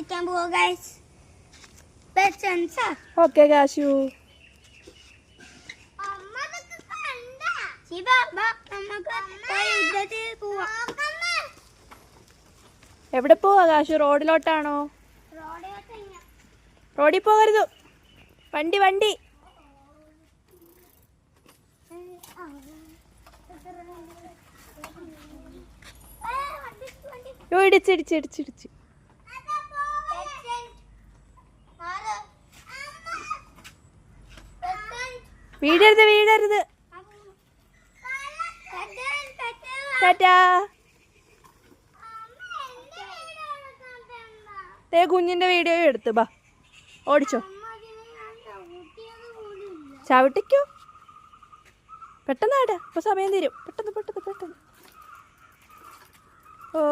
ഓടിക്കാൻ പോവാ guys. Okay കാശു. എവിടെ പോവാ കാശു? റോഡിലോട്ടാണോ? റോഡിൽ പോകരുത്. വണ്ടി വണ്ടി. ഇടിച്ചിടിച്ചിടിച്ചിടിച്ച്. വീടരുത് വീടരുത്. ടാറ്റാ. കുഞ്ഞിന്റെ വീഡിയോ എടുത്ത് ബാ. ഓടിച്ചോ. ചവിട്ടിക്കോ. പെട്ടെന്ന് ആടാ. ഇപ്പൊ സമയം തരും. പെട്ടെന്ന് പെട്ടെന്ന് പെട്ടെന്ന്. ഓ